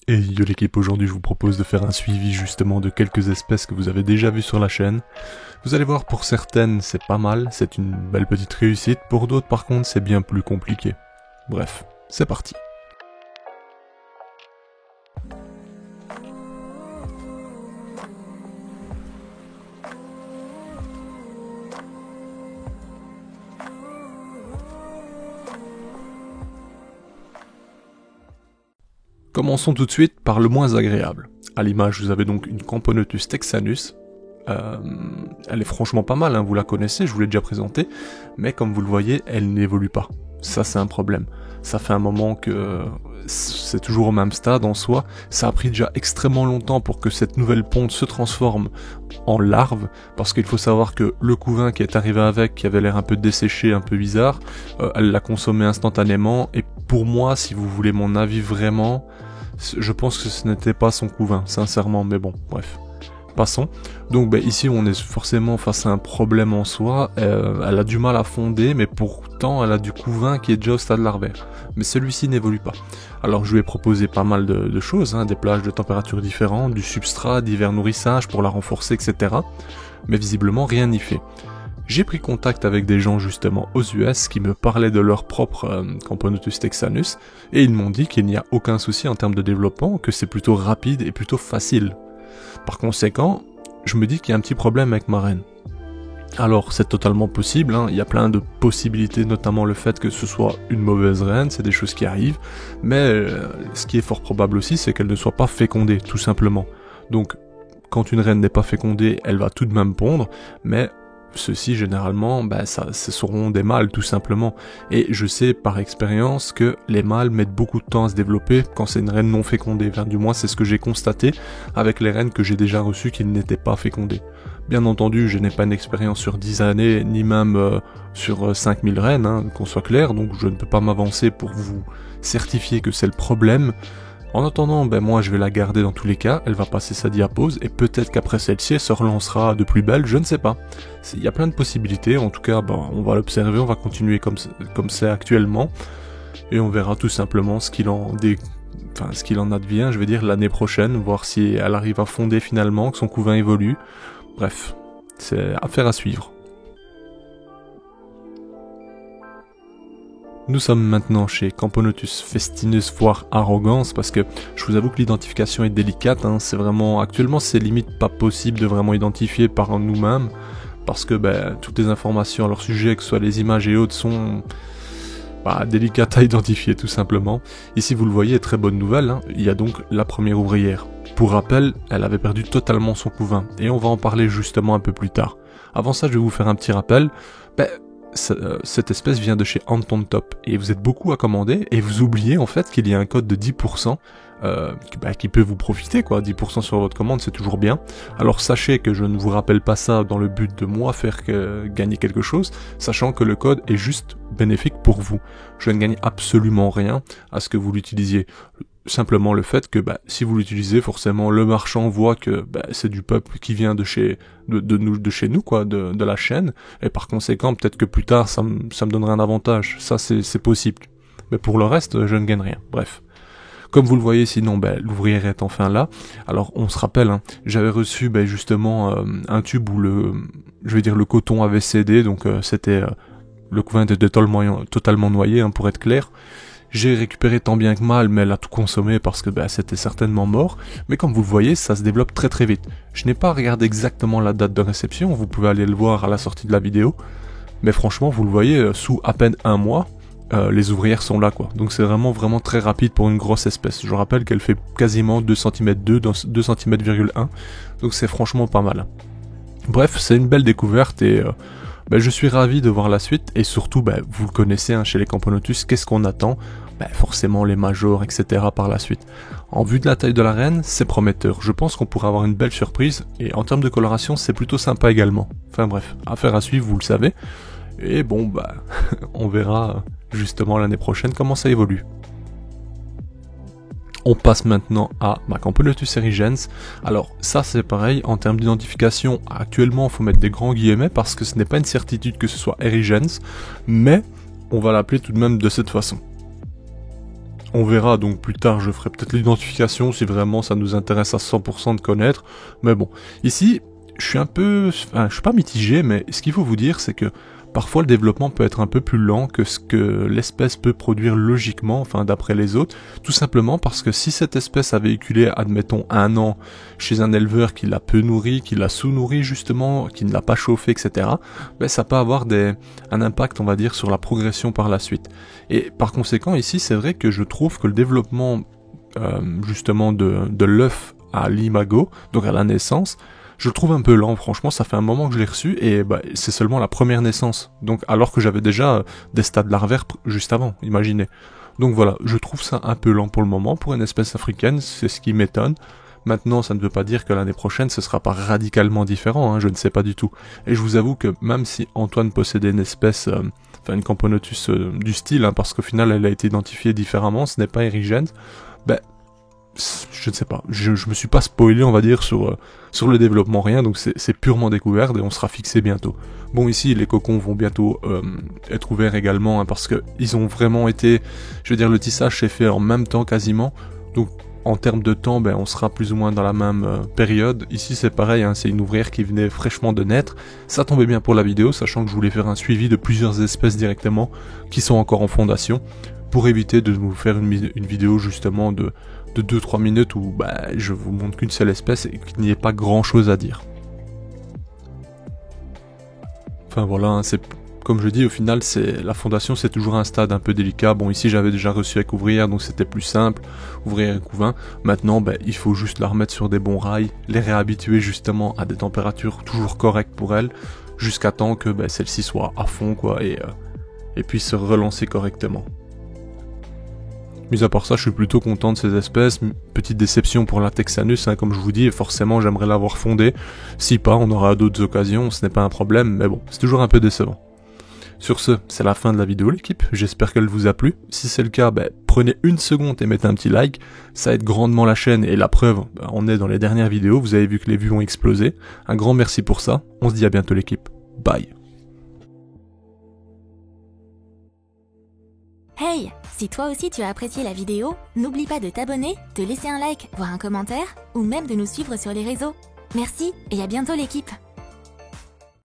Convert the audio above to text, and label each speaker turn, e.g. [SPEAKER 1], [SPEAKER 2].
[SPEAKER 1] Et yo l'équipe, aujourd'hui je vous propose de faire un suivi justement de quelques espèces que vous avez déjà vues sur la chaîne. Vous allez voir, pour certaines c'est pas mal, c'est une belle petite réussite, pour d'autres par contre c'est bien plus compliqué. Bref, c'est parti. Commençons tout de suite par le moins agréable. À l'image, vous avez donc une Camponotus texanus. Elle est franchement pas mal, hein, vous la connaissez, je vous l'ai déjà présentée, mais comme vous le voyez, elle n'évolue pas. Ça, c'est un problème. Ça fait un moment que c'est toujours au même stade en soi. Ça a pris déjà extrêmement longtemps pour que cette nouvelle ponte se transforme en larve, parce qu'il faut savoir que le couvain qui est arrivé avec, qui avait l'air un peu desséché, un peu bizarre, elle l'a consommé instantanément, et pour moi, si vous voulez mon avis vraiment, je pense que ce n'était pas son couvain, sincèrement, mais bon, bref. Passons. Donc ici on est forcément face à un problème en soi, elle a du mal à fonder, mais pourtant elle a du couvain qui est déjà au stade larvaire. Mais celui-ci n'évolue pas. Alors je lui ai proposé pas mal de choses, hein, des plages de température différentes, du substrat, divers nourrissages pour la renforcer, etc. Mais visiblement rien n'y fait. J'ai pris contact avec des gens justement aux US qui me parlaient de leur propre Camponotus texanus, et ils m'ont dit qu'il n'y a aucun souci en termes de développement, que c'est plutôt rapide et plutôt facile. Par conséquent, je me dis qu'il y a un petit problème avec ma reine. Alors c'est totalement possible, hein. Il y a plein de possibilités, notamment le fait que ce soit une mauvaise reine, c'est des choses qui arrivent, mais ce qui est fort probable aussi, c'est qu'elle ne soit pas fécondée, tout simplement. Donc quand une reine n'est pas fécondée, elle va tout de même pondre, mais ceux-ci généralement, ce seront des mâles tout simplement. Et je sais par expérience que les mâles mettent beaucoup de temps à se développer quand c'est une reine non fécondée. Enfin, du moins c'est ce que j'ai constaté avec les reines que j'ai déjà reçues qui n'étaient pas fécondées. Bien entendu, je n'ai pas une expérience sur 10 années, ni même sur 5000 reines, hein, qu'on soit clair, donc je ne peux pas m'avancer pour vous certifier que c'est le problème. En attendant, moi je vais la garder dans tous les cas, elle va passer sa diapause, et peut-être qu'après celle-ci elle se relancera de plus belle, je ne sais pas. Il y a plein de possibilités, en tout cas on va l'observer, on va continuer comme c'est actuellement, et on verra tout simplement ce qu'il en advient, je vais dire, l'année prochaine, voir si elle arrive à fonder finalement, que son couvain évolue. Bref, c'est affaire à suivre. Nous sommes maintenant chez Camponotus festinus, voire arrogance, parce que je vous avoue que l'identification est délicate, hein, c'est vraiment, actuellement c'est limite pas possible de vraiment identifier par nous-mêmes, parce que toutes les informations à leur sujet, que ce soit les images et autres, sont délicates à identifier tout simplement. Ici vous le voyez, très bonne nouvelle, hein, il y a donc la première ouvrière. Pour rappel, elle avait perdu totalement son couvain, et on va en parler justement un peu plus tard. Avant ça, je vais vous faire un petit rappel. Cette espèce vient de chez Anton Top, et vous êtes beaucoup à commander, et vous oubliez en fait qu'il y a un code de 10% qui peut vous profiter, quoi. 10% sur votre commande, c'est toujours bien. Alors sachez que je ne vous rappelle pas ça dans le but de moi faire gagner quelque chose, sachant que le code est juste bénéfique pour vous. Je ne gagne absolument rien à ce que vous l'utilisiez. Simplement le fait que si vous l'utilisez, forcément le marchand voit que c'est du peuple qui vient de chez nous, quoi, de la chaîne, et par conséquent peut-être que plus tard ça me donnera un avantage. Ça c'est possible, mais pour le reste je ne gagne rien. Bref, comme vous le voyez, sinon l'ouvrière est enfin là. Alors on se rappelle, hein, j'avais reçu justement un tube où le coton avait cédé, donc c'était le couvain était totalement noyé, hein, pour être clair. J'ai récupéré tant bien que mal, mais elle a tout consommé parce que c'était certainement mort. Mais comme vous le voyez, ça se développe très très vite. Je n'ai pas regardé exactement la date de réception, vous pouvez aller le voir à la sortie de la vidéo. Mais franchement, vous le voyez, sous à peine un mois, les ouvrières sont là, quoi. Donc c'est vraiment très rapide pour une grosse espèce. Je rappelle qu'elle fait quasiment 2 cm 2 cm,1. Donc c'est franchement pas mal. Bref, c'est une belle découverte et... je suis ravi de voir la suite, et surtout, vous le connaissez, hein, chez les Camponotus, qu'est-ce qu'on attend? Forcément les majors, etc. par la suite. En vue de la taille de la reine, c'est prometteur. Je pense qu'on pourra avoir une belle surprise, et en termes de coloration, c'est plutôt sympa également. Enfin bref, affaire à suivre, vous le savez. Et on verra justement l'année prochaine comment ça évolue. On passe maintenant à ma Camponotus erigens. Alors ça c'est pareil, en termes d'identification, actuellement il faut mettre des grands guillemets parce que ce n'est pas une certitude que ce soit erigens, mais on va l'appeler tout de même de cette façon. On verra, donc plus tard je ferai peut-être l'identification si vraiment ça nous intéresse à 100% de connaître. Mais bon, ici, je suis pas mitigé, mais ce qu'il faut vous dire, c'est que parfois le développement peut être un peu plus lent que ce que l'espèce peut produire logiquement, enfin d'après les autres, tout simplement parce que si cette espèce a véhiculé, admettons, 1 an chez un éleveur qui l'a peu nourri, qui l'a sous-nourri justement, qui ne l'a pas chauffé, etc., ben ça peut avoir un impact, on va dire, sur la progression par la suite. Et par conséquent, ici, c'est vrai que je trouve que le développement justement de l'œuf à l'imago, donc à la naissance, je le trouve un peu lent, franchement, ça fait un moment que je l'ai reçu, et bah, c'est seulement la première naissance. Donc, alors que j'avais déjà des stades larvaires juste avant, imaginez. Donc voilà, je trouve ça un peu lent pour le moment, pour une espèce africaine, c'est ce qui m'étonne. Maintenant, ça ne veut pas dire que l'année prochaine, ce sera pas radicalement différent, hein, je ne sais pas du tout. Et je vous avoue que même si Antoine possédait une espèce, une Camponotus du style, hein, parce qu'au final, elle a été identifiée différemment, ce n'est pas Erigenes, ben, je ne sais pas, je me suis pas spoilé, on va dire, sur le développement, rien, donc c'est purement découvert et on sera fixé bientôt. Bon, ici, les cocons vont bientôt être ouverts également, hein, parce que ils ont vraiment été, je veux dire, le tissage s'est fait en même temps quasiment, donc en termes de temps, ben, on sera plus ou moins dans la même période. Ici, c'est pareil, hein, c'est une ouvrière qui venait fraîchement de naître, ça tombait bien pour la vidéo, sachant que je voulais faire un suivi de plusieurs espèces directement, qui sont encore en fondation, pour éviter de vous faire une vidéo justement de 2-3 minutes où bah, je vous montre qu'une seule espèce et qu'il n'y ait pas grand chose à dire. Enfin voilà, hein, c'est comme je dis, au final, la fondation, c'est toujours un stade un peu délicat. Bon, ici, j'avais déjà reçu avec ouvrière, donc c'était plus simple, ouvrière et couvain. Maintenant, ben, il faut juste la remettre sur des bons rails, les réhabituer justement à des températures toujours correctes pour elle, jusqu'à temps que ben, celle-ci soit à fond, quoi, et puisse se relancer correctement. Mis à part ça, je suis plutôt content de ces espèces. Petite déception pour la Texanus, hein, comme je vous dis, et forcément j'aimerais l'avoir fondée. Si pas, on aura d'autres occasions, ce n'est pas un problème, mais bon, c'est toujours un peu décevant. Sur ce, c'est la fin de la vidéo l'équipe, j'espère qu'elle vous a plu. Si c'est le cas, prenez une seconde et mettez un petit like, ça aide grandement la chaîne et la preuve, on est dans les dernières vidéos, vous avez vu que les vues ont explosé. Un grand merci pour ça, on se dit à bientôt l'équipe. Bye.
[SPEAKER 2] Hey, si toi aussi tu as apprécié la vidéo, n'oublie pas de t'abonner, de laisser un like, voire un commentaire, ou même de nous suivre sur les réseaux. Merci et à bientôt l'équipe.